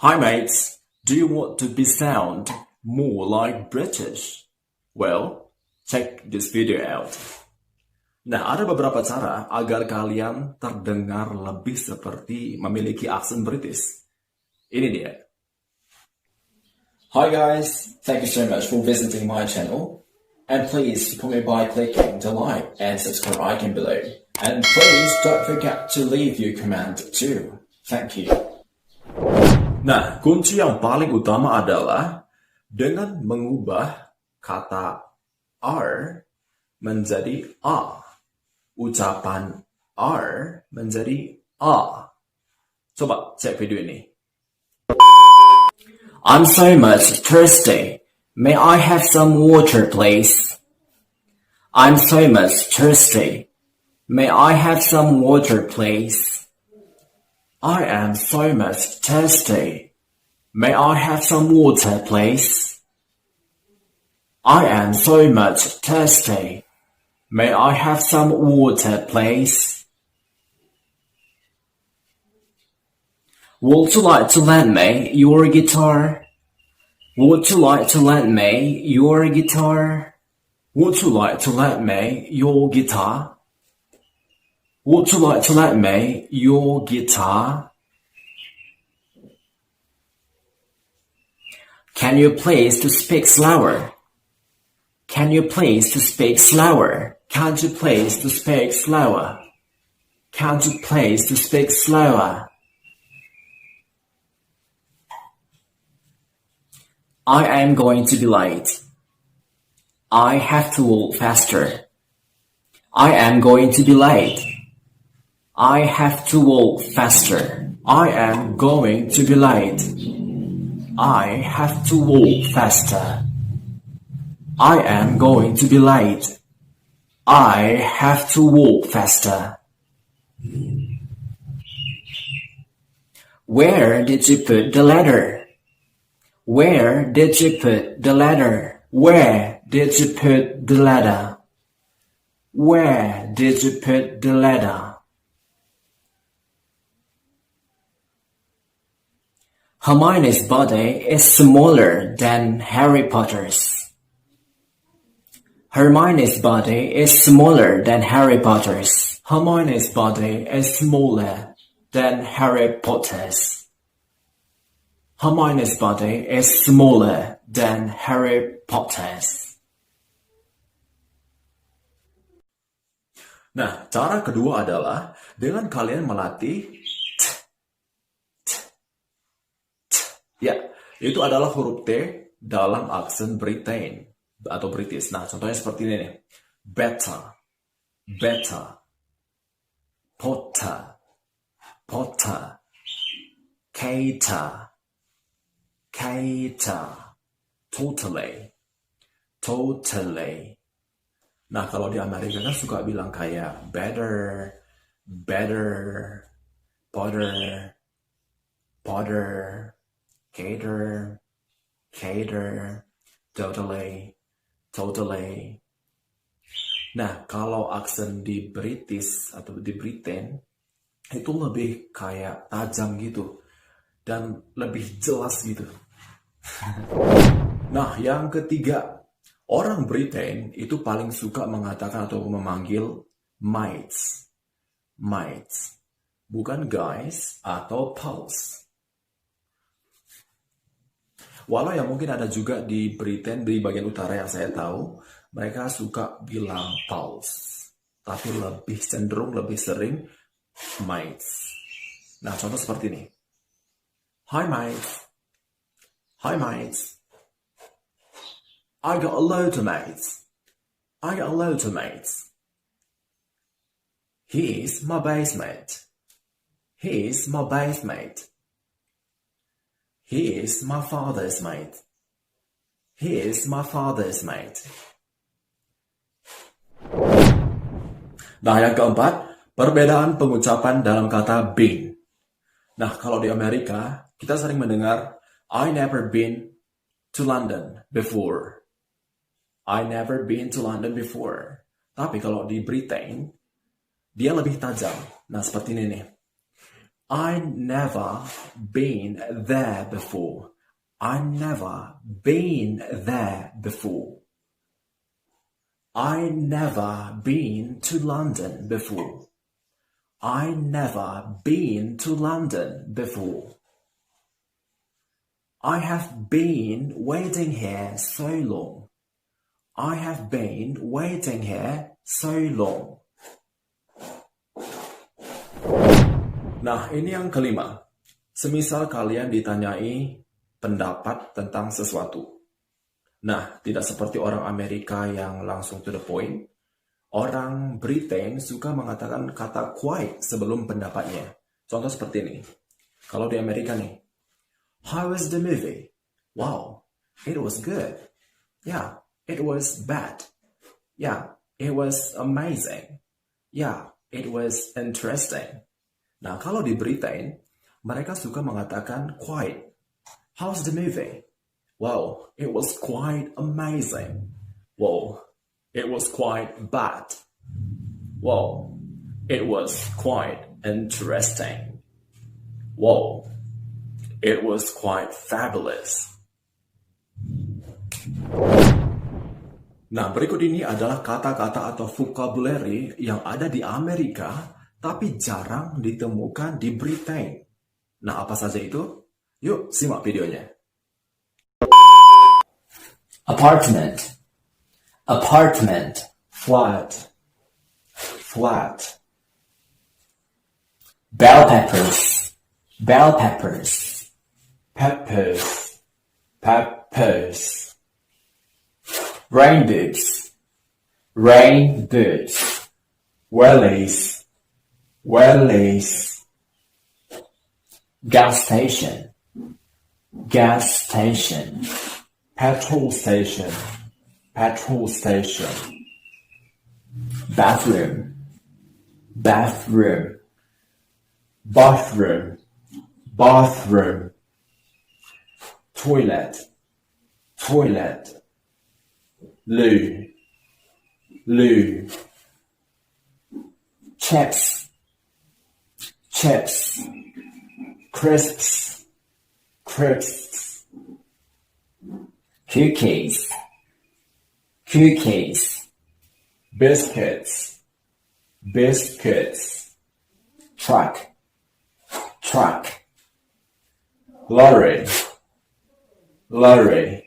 Hi mates, do you want to be sound more like British? Well, check this video out. Nah, ada beberapa cara agar kalian terdengar lebih seperti memiliki aksen British. Ini dia. Hi guys, thank you so much for visiting my channel. And please support me by clicking the like and subscribe icon below. And please don't forget to leave your comment too. Thank you. Nah, kunci yang paling utama adalah dengan mengubah kata are menjadi a. Ucapan are menjadi a. Coba cek video ini. I'm so much thirsty. May I have some water, please? I'm so much thirsty. May I have some water, please? I am so much thirsty. May I have some water, please? I am so much thirsty. May I have some water, please? Would you like to lend me your guitar? Would you like to lend me your guitar? Would you like to lend me your guitar? Would you like to lend me your guitar? Can you please to speak slower? Can you please to speak slower? Can't you please to speak slower? Can't you please to speak slower? I am going to be late. I have to walk faster. I am going to be late. I have to walk faster. I am going to be late. I have to walk faster. I am going to be late. I have to walk faster. Where did you put the letter? Where did you put the letter? Where did you put the letter? Where did you put the letter? Hermione's body is smaller than Harry Potter's. Hermione's body is smaller than Harry Potter's. Hermione's body is smaller than Harry Potter's. Hermione's body is smaller than Harry Potter's. Nah, cara kedua adalah dengan kalian melatih ya, itu adalah huruf T dalam aksen Britain atau British. Nah, contohnya seperti ini nih. Better, better, potter, potter, cater, cater, totally, totally. Nah, kalau di Amerika kan suka bilang kayak better, better, potter, potter, cater, cater, totally, totally. Nah, kalau aksen di British atau di Britain itu lebih kayak tajam gitu dan lebih jelas gitu. Nah, yang ketiga, orang Britain itu paling suka mengatakan atau memanggil mates. Mates. Bukan guys atau pals. Walau yang mungkin ada juga di Britain, di bagian utara yang saya tahu, mereka suka bilang pals. Tapi lebih cenderung, lebih sering mates. Nah, contoh seperti ini. Hi mates. Hi mates. I got a load of mates. I got a load of mates. He's my base mate. He's my base mate. He is my father's mate. He is my father's mate. Nah, yang keempat, perbedaan pengucapan dalam kata been. Nah, kalau di Amerika, kita sering mendengar I never been to London before. I never been to London before. Tapi kalau di Britain, dia lebih tajam. Nah, seperti ini nih. I never been there before. I never been there before. I never been to London before. I never been to London before. I have been waiting here so long. I have been waiting here so long. Nah, ini yang kelima. Semisal kalian ditanyai pendapat tentang sesuatu. Nah, tidak seperti orang Amerika yang langsung to the point. Orang Britain suka mengatakan kata quite sebelum pendapatnya. Contoh seperti ini. Kalau di Amerika nih, how was the movie? Wow, it was good. Yeah, it was bad. Yeah, it was amazing. Yeah, it was interesting. Nah, kalau di Britain, mereka suka mengatakan quite. How's the movie? Wow, it was quite amazing. Wow, it was quite bad. Wow, it was quite interesting. Wow, it was quite fabulous. Nah, berikut ini adalah kata-kata atau vocabulary yang ada di Amerika, tapi jarang ditemukan di Britain. Nah, apa saja itu? Yuk, simak videonya. Apartment, apartment. Flat, flat. Bell peppers, bell peppers. Peppers, peppers. Rain boots, rain boots. Wellies, wellies. Gas station, gas station. Petrol station, petrol station. Bathroom, bathroom. Bathroom, bathroom. Toilet, toilet. Loo, loo. Chips, chips. Crisps, crisps. Cookies, cookies. Biscuits, biscuits. Truck, truck. Lorry, lorry.